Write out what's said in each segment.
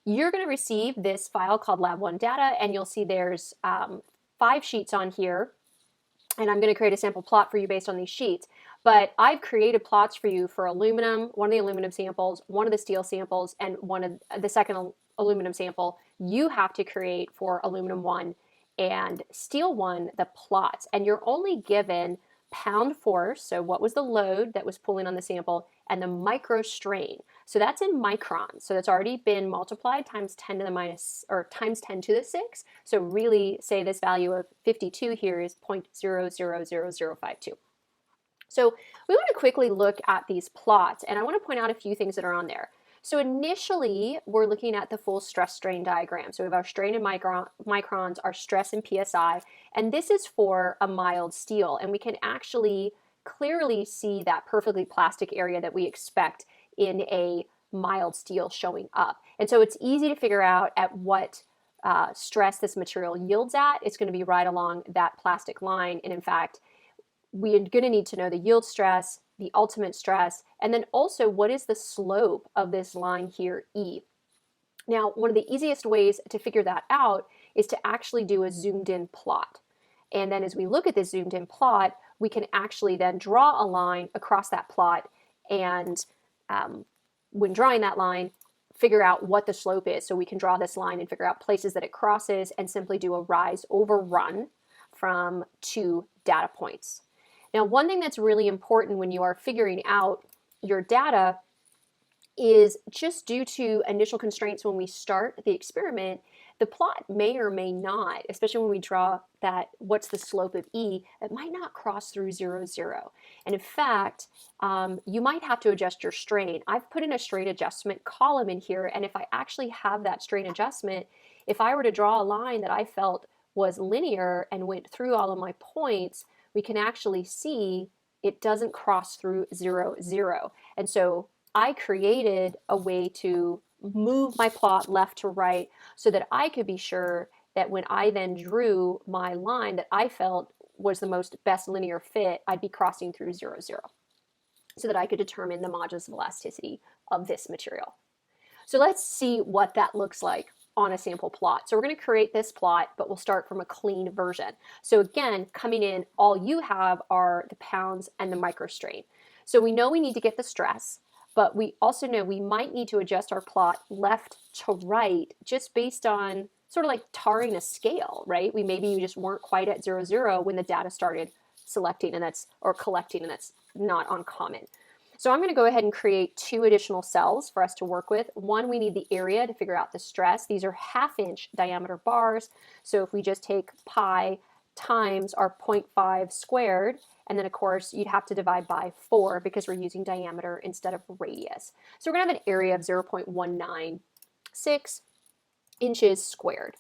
you're going to receive this file called Lab1 data, and you'll see there's 5 sheets on here, and I'm going to create a sample plot for you based on these sheets. But I've created plots for you for aluminum, one of the aluminum samples, one of the steel samples, and one of the second aluminum sample. You have to create for aluminum 1 and steel 1 the plots, and you're only given pound force, so what was the load that was pulling on the sample, and the micro strain. So that's in microns. So that's already been multiplied times 10 to the minus, or times 10 to the 6. So really say this value of 52 here is 0.000052. So we want to quickly look at these plots, and I want to point out a few things that are on there. So initially, we're looking at the full stress strain diagram. So we have our strain in microns, our stress in PSI, and this is for a mild steel. And we can actually clearly see that perfectly plastic area that we expect in a mild steel showing up. And so it's easy to figure out at what stress this material yields at. It's going to be right along that plastic line. And in fact, we're going to need to know the yield stress, the ultimate stress, and then also what is the slope of this line here, E. Now, one of the easiest ways to figure that out is to actually do a zoomed in plot. And then as we look at this zoomed in plot, we can actually then draw a line across that plot, and when drawing that line, figure out what the slope is. So we can draw this line and figure out places that it crosses and simply do a rise over run from 2 data points. Now, one thing that's really important when you are figuring out your data is just due to initial constraints when we start the experiment, the plot may or may not, especially when we draw that what's the slope of E, it might not cross through 0, 0. And in fact, you might have to adjust your strain. I've put in a strain adjustment column in here, and if I actually have that strain adjustment, if I were to draw a line that I felt was linear and went through all of my points, we can actually see it doesn't cross through 0, 0. And so I created a way to move my plot left to right so that I could be sure that when I then drew my line that I felt was the most best linear fit, I'd be crossing through 0, 0, so that I could determine the modulus of elasticity of this material. So let's see what that looks like on a sample plot. So we're going to create this plot, but we'll start from a clean version. So again, coming in, all you have are the pounds and the microstrain. So we know we need to get the stress, but we also know we might need to adjust our plot left to right just based on sort of like tarring a scale, right? Maybe just weren't quite at 0, 0 when the data started selecting or collecting, and that's not uncommon. So I'm going to go ahead and create 2 additional cells for us to work with. One, we need the area to figure out the stress. These are 1/2 inch diameter bars. So if we just take pi times our 0.5 squared, and then of course you'd have to divide by 4 because we're using diameter instead of radius. So we're going to have an area of 0.196 inches squared.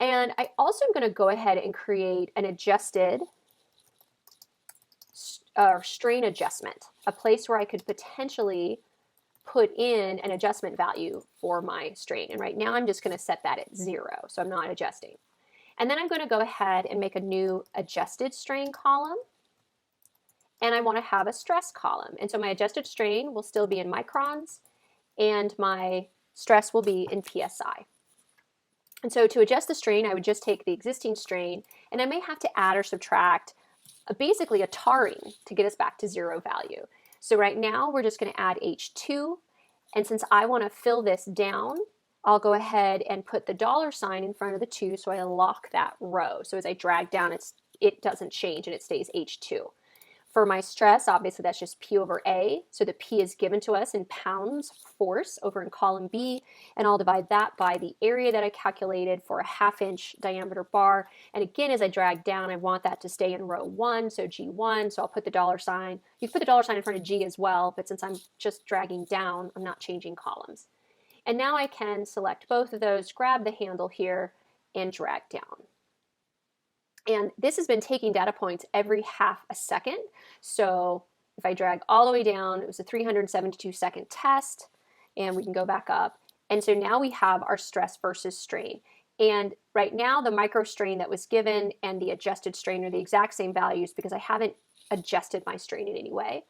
And I also am going to go ahead and create an adjusted strain adjustment, a place where I could potentially put in an adjustment value for my strain. And right now I'm just going to set that at 0, so I'm not adjusting. And then I'm going to go ahead and make a new adjusted strain column, and I want to have a stress column. And so my adjusted strain will still be in microns, and my stress will be in PSI. And so to adjust the strain, I would just take the existing strain, and I may have to add or subtract basically a tarring to get us back to 0 value. So right now we're just going to add H2, and since I want to fill this down, I'll go ahead and put the $ in front of the 2 so I lock that row. So as I drag down, it doesn't change and it stays H2. For my stress, obviously that's just P over A. So the P is given to us in pounds force over in column B, and I'll divide that by the area that I calculated for a 1/2 inch diameter bar. And again, as I drag down, I want that to stay in row 1, so G1. So I'll put the $. You can put the $ in front of G as well, but since I'm just dragging down, I'm not changing columns. And now I can select both of those, grab the handle here, and drag down. And this has been taking data points every 1/2 a second. So if I drag all the way down, it was a 372-second test, and we can go back up. And so now we have our stress versus strain. And right now, the microstrain that was given and the adjusted strain are the exact same values because I haven't adjusted my strain in any way.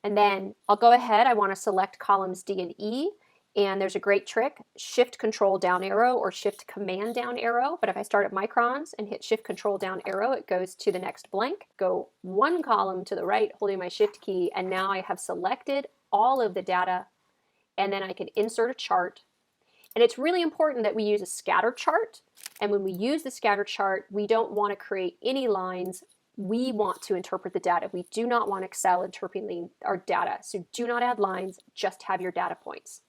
And then I'll go ahead, I want to select columns D and E, And there's a great trick, shift control down arrow or shift command down arrow. But if I start at microns and hit shift control down arrow, it goes to the next blank. Go one column to the right, holding my shift key, and now I have selected all of the data, and then I can insert a chart. And it's really important that we use a scatter chart. And when we use the scatter chart, we don't want to create any lines. We want to interpret the data. We do not want Excel interpreting our data. So do not add lines, just have your data points.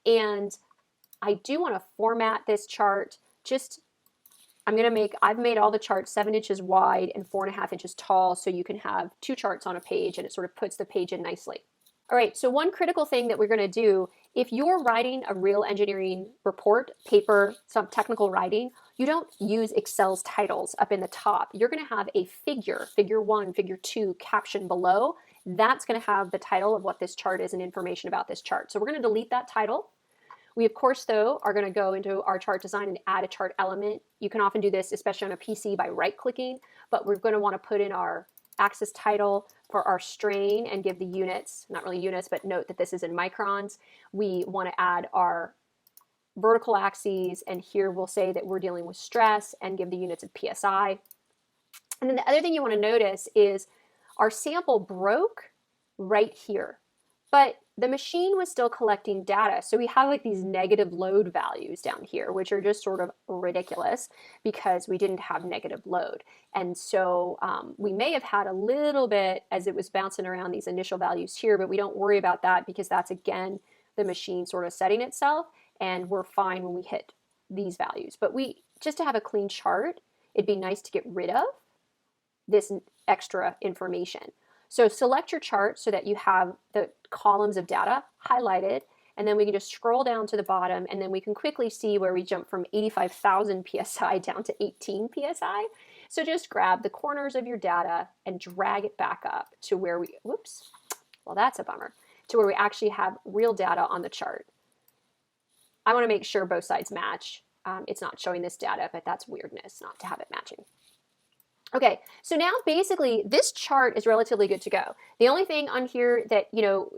And I do want to format this chart. I've made all the charts 7 inches wide and 4.5 inches tall, so you can have 2 charts on a page and it sort of puts the page in nicely. All right, so one critical thing that we're going to do, if you're writing a real engineering report, paper, some technical writing, you don't use Excel's titles up in the top. You're going to have a figure 1, figure 2, caption below. That's going to have the title of what this chart is and information about this chart. So we're going to delete that title. We, of course, though, are going to go into our chart design and add a chart element. You can often do this, especially on a PC, by right-clicking, but we're going to want to put in our axis title for our strain and give the units, not really units, but note that this is in microns. We want to add our vertical axes, and here we'll say that we're dealing with stress and give the units of PSI. And then the other thing you want to notice is our sample broke right here, but the machine was still collecting data. So we have like these negative load values down here, which are just sort of ridiculous because we didn't have negative load. And so we may have had a little bit as it was bouncing around these initial values here, but we don't worry about that because that's, again, the machine sort of setting itself, and we're fine when we hit these values. But just to have a clean chart, it'd be nice to get rid of this extra information. So select your chart so that you have the columns of data highlighted, and then we can just scroll down to the bottom, and then we can quickly see where we jump from 85,000 PSI down to 18 PSI. So just grab the corners of your data and drag it back up to where that's a bummer, to where we actually have real data on the chart. I want to make sure both sides match. It's not showing this data, but that's weirdness not to have it matching. Okay, so now basically this chart is relatively good to go. The only thing on here that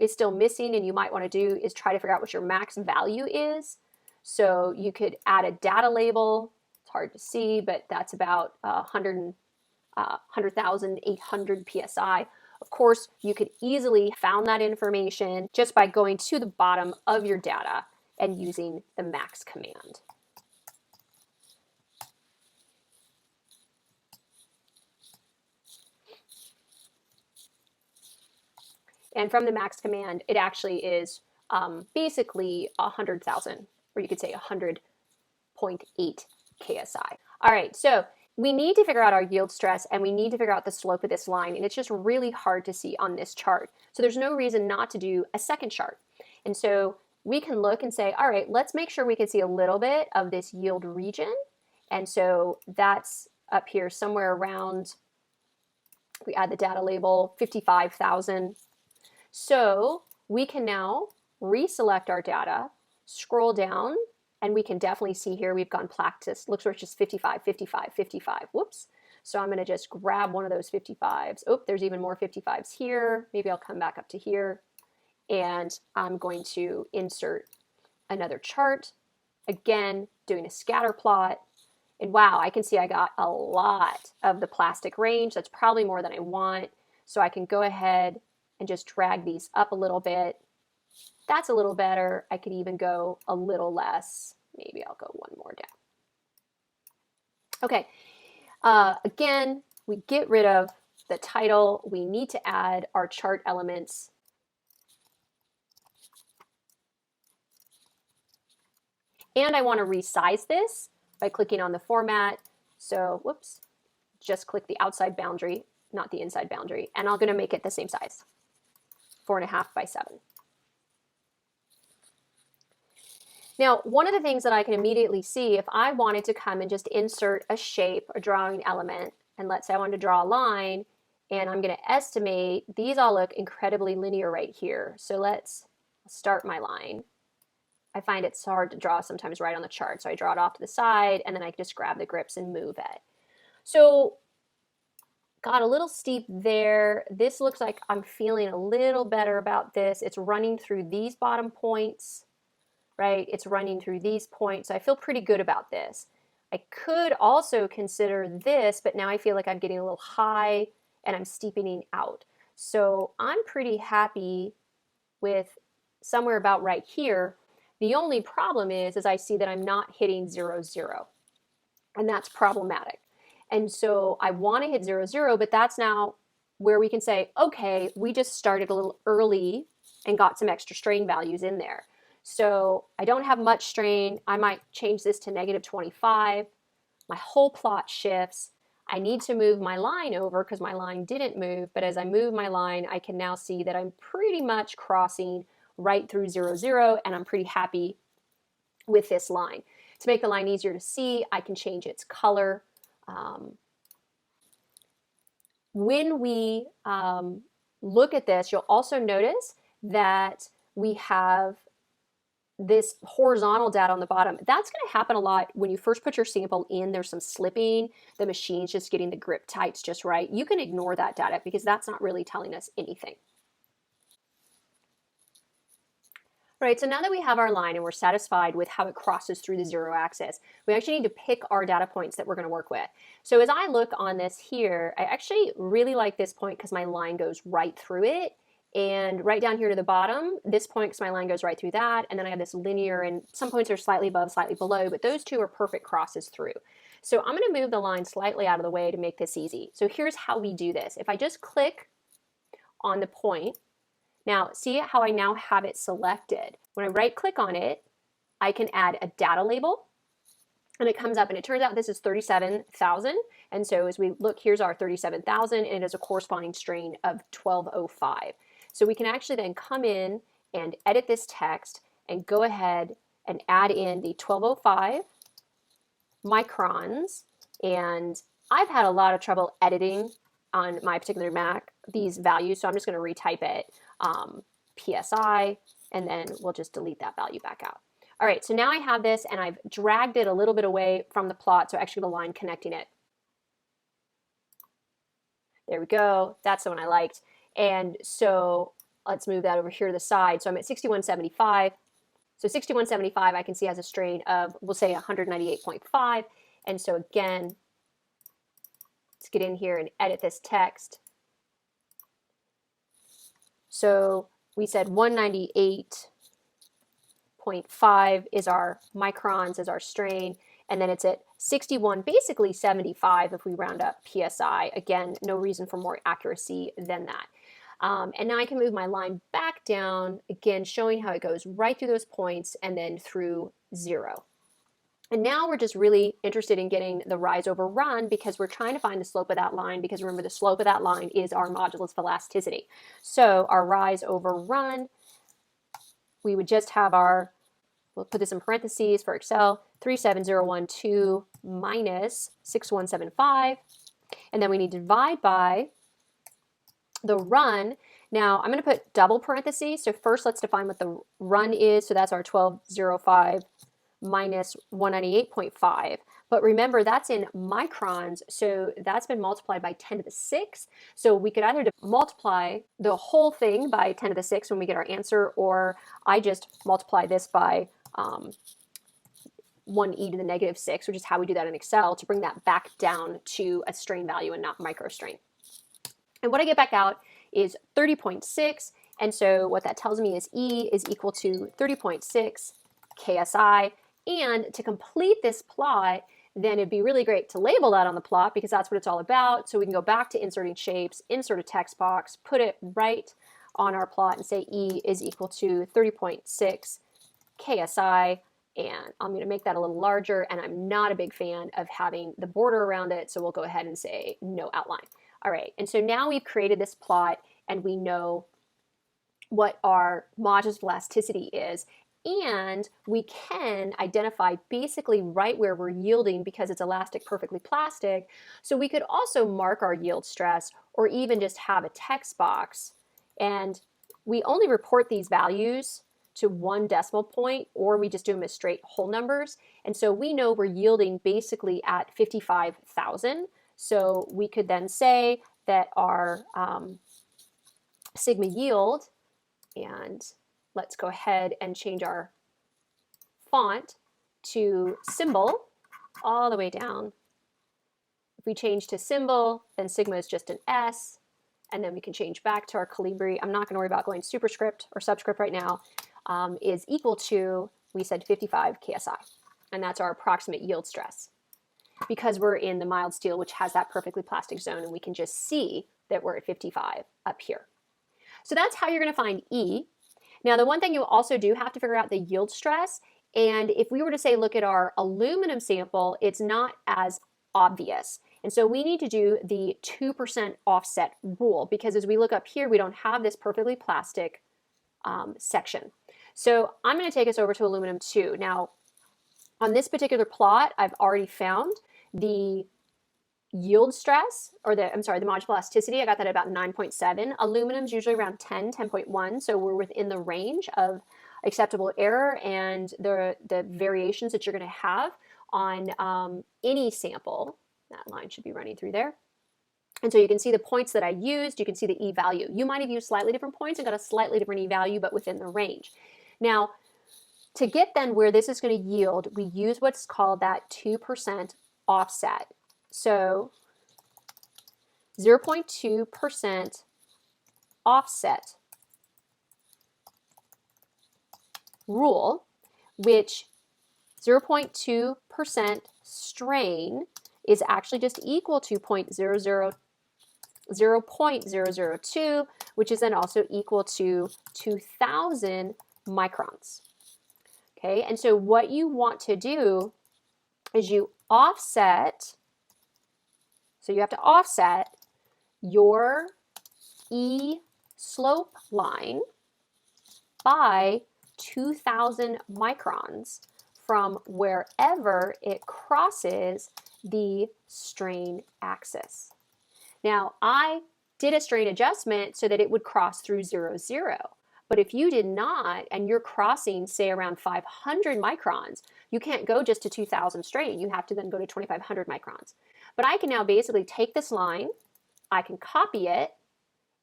is still missing and you might want to do is try to figure out what your max value is. So you could add a data label. It's hard to see, but that's about 100,800 PSI. Of course, you could easily found that information just by going to the bottom of your data and using the max command. And from the max command, it actually is basically 100,000, or you could say 100.8 KSI. All right, so we need to figure out our yield stress, and we need to figure out the slope of this line, and it's just really hard to see on this chart. So there's no reason not to do a second chart. And so we can look and say, all right, let's make sure we can see a little bit of this yield region. And so that's up here somewhere around, we add the data label, 55,000. So we can now reselect our data, scroll down, and we can definitely see here we've gone practice. Looks like it's just 55, 55, 55. Whoops. So I'm going to just grab one of those 55s. Oh, there's even more 55s here. Maybe I'll come back up to here. And I'm going to insert another chart. Again, doing a scatter plot. And wow, I can see I got a lot of the plastic range. That's probably more than I want. So I can go ahead and just drag these up a little bit. That's a little better. I could even go a little less. Maybe I'll go one more down. Okay, again, we get rid of the title. We need to add our chart elements. And I want to resize this by clicking on the format. So, whoops, just click the outside boundary, not the inside boundary. And I'm going to make it the same size, 4.5 by 7. Now, one of the things that I can immediately see, if I wanted to come and just insert a shape, a drawing element, and let's say I wanted to draw a line, and I'm going to estimate, these all look incredibly linear right here. So let's start my line. I find it's hard to draw sometimes right on the chart, so I draw it off to the side, and then I just grab the grips and move it. So got a little steep there. This looks like I'm feeling a little better about this. It's running through these bottom points. right? It's running through these points. So I feel pretty good about this. I could also consider this, but now I feel like I'm getting a little high and I'm steepening out. So I'm pretty happy with somewhere about right here. The only problem is I see that I'm not hitting 0, 0, and that's problematic. And so I want to hit 0, 0, but that's now where we can say, okay, we just started a little early and got some extra strain values in there. So I don't have much strain. I might change this to negative 25. My whole plot shifts. I need to move my line over because my line didn't move, but as I move my line, I can now see that I'm pretty much crossing right through 0, 0, and I'm pretty happy with this line. To make the line easier to see, I can change its color. When we look at this, you'll also notice that we have this horizontal data on the bottom. That's going to happen a lot when you first put your sample in. There's some slipping, the machine's just getting the grip tights just right. You can ignore that data because that's not really telling us anything. Right, so now that we have our line and we're satisfied with how it crosses through the 0 axis, we actually need to pick our data points that we're going to work with. So as I look on this here, I actually really like this point because my line goes right through it. And right down here to the bottom, this point, because my line goes right through that. And then I have this linear, and some points are slightly above, slightly below, but those two are perfect crosses through. So I'm going to move the line slightly out of the way to make this easy. So here's how we do this. If I just click on the point, now see how I now have it selected. When I right click on it, I can add a data label, and it comes up, and it turns out this is 37,000. And so as we look, here's our 37,000, and it has a corresponding strain of 1205. So we can actually then come in and edit this text and go ahead and add in the 1205 microns. And I've had a lot of trouble editing on my particular Mac these values, so I'm just going to retype it PSI, and then we'll just delete that value back out. All right, so now I have this, and I've dragged it a little bit away from the plot, so actually the line connecting it. There we go. That's the one I liked. And so let's move that over here to the side. So I'm at 6175. So 6175 I can see has a strain of, we'll say 198.5. And so again, let's get in here and edit this text. So we said 198.5 is our microns, is our strain, and then it's at 61, basically 75 if we round up PSI. Again, no reason for more accuracy than that. And now I can move my line back down, again, showing how it goes right through those points and then through 0. And now we're just really interested in getting the rise over run because we're trying to find the slope of that line, because remember the slope of that line is our modulus of elasticity. So our rise over run, we would just have our, we'll put this in parentheses for Excel, 37012 minus 6175. And then we need to divide by the run. Now I'm going to put double parentheses. So first let's define what the run is. So that's our 1205 minus 198.5. But remember, that's in microns, so that's been multiplied by 10 to the 6. So we could either multiply the whole thing by 10 to the 6 when we get our answer, or I just multiply this by 1e to the negative 6, which is how we do that in Excel, to bring that back down to a strain value and not microstrain. And what I get back out is 30.6, and so what that tells me is E is equal to 30.6 KSI. And to complete this plot, then it'd be really great to label that on the plot because that's what it's all about. So we can go back to inserting shapes, insert a text box, put it right on our plot and say E is equal to 30.6 KSI. And I'm going to make that a little larger, and I'm not a big fan of having the border around it, so we'll go ahead and say no outline. All right, and so now we've created this plot and we know what our modulus of elasticity is. And we can identify basically right where we're yielding because it's elastic, perfectly plastic. So we could also mark our yield stress or even just have a text box. And we only report these values to 1 decimal point, or we just do them as straight whole numbers. And so we know we're yielding basically at 55,000. So we could then say that our sigma yield, and let's go ahead and change our font to symbol all the way down. If we change to symbol, then sigma is just an S, and then we can change back to our Calibri. I'm not going to worry about going superscript or subscript right now, is equal to, we said 55 KSI, and that's our approximate yield stress. Because we're in the mild steel, which has that perfectly plastic zone, and we can just see that we're at 55 up here. So that's how you're going to find E. Now, the one thing you also do have to figure out the yield stress, and if we were to say, look at our aluminum sample, it's not as obvious. And so we need to do the 2% offset rule, because as we look up here, we don't have this perfectly plastic section. So I'm going to take us over to aluminum 2. Now, on this particular plot, I've already found the yield stress, or the modular elasticity. I got that at about 9.7. Aluminum's usually around 10, 10.1, so we're within the range of acceptable error and the variations that you're going to have on any sample. That line should be running through there. And so you can see the points that I used. You can see the E value. You might have used slightly different points and got a slightly different E value, but within the range. Now, to get then where this is going to yield, we use what's called that 2% offset. So 0.2% offset rule, which 0.2% strain is actually just equal to 0.002, which is then also equal to 2,000 microns. Okay, and so what you want to do is you offset, so you have to offset your E slope line by 2,000 microns from wherever it crosses the strain axis. Now, I did a strain adjustment so that it would cross through 0, 0. But if you did not, and you're crossing, say, around 500 microns, you can't go just to 2,000 strain. You have to then go to 2,500 microns. But I can now basically take this line, I can copy it,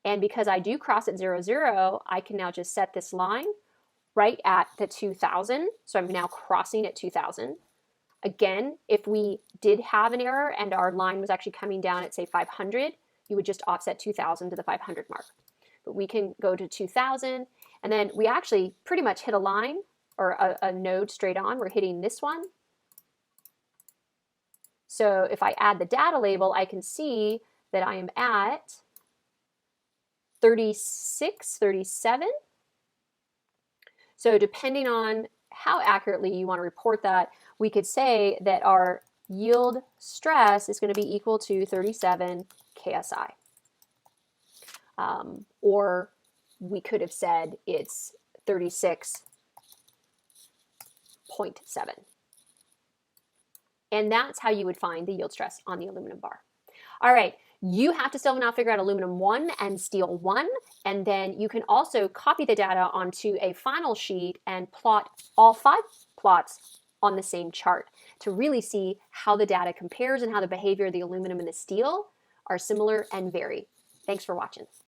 and because I do cross at 0, 0, I can now just set this line right at the 2,000. So I'm now crossing at 2,000. Again, if we did have an error and our line was actually coming down at, say, 500, you would just offset 2,000 to the 500 mark. But we can go to 2,000, and then we actually pretty much hit a line or a node straight on. We're hitting this one. So if I add the data label, I can see that I am at 36, 37. So depending on how accurately you want to report that, we could say that our yield stress is going to be equal to 37 KSI. Or we could have said it's 36.7. And that's how you would find the yield stress on the aluminum bar. All right, you have to still now figure out aluminum 1 and steel 1, and then you can also copy the data onto a final sheet and plot all 5 plots on the same chart to really see how the data compares and how the behavior of the aluminum and the steel are similar and vary. Thanks for watching.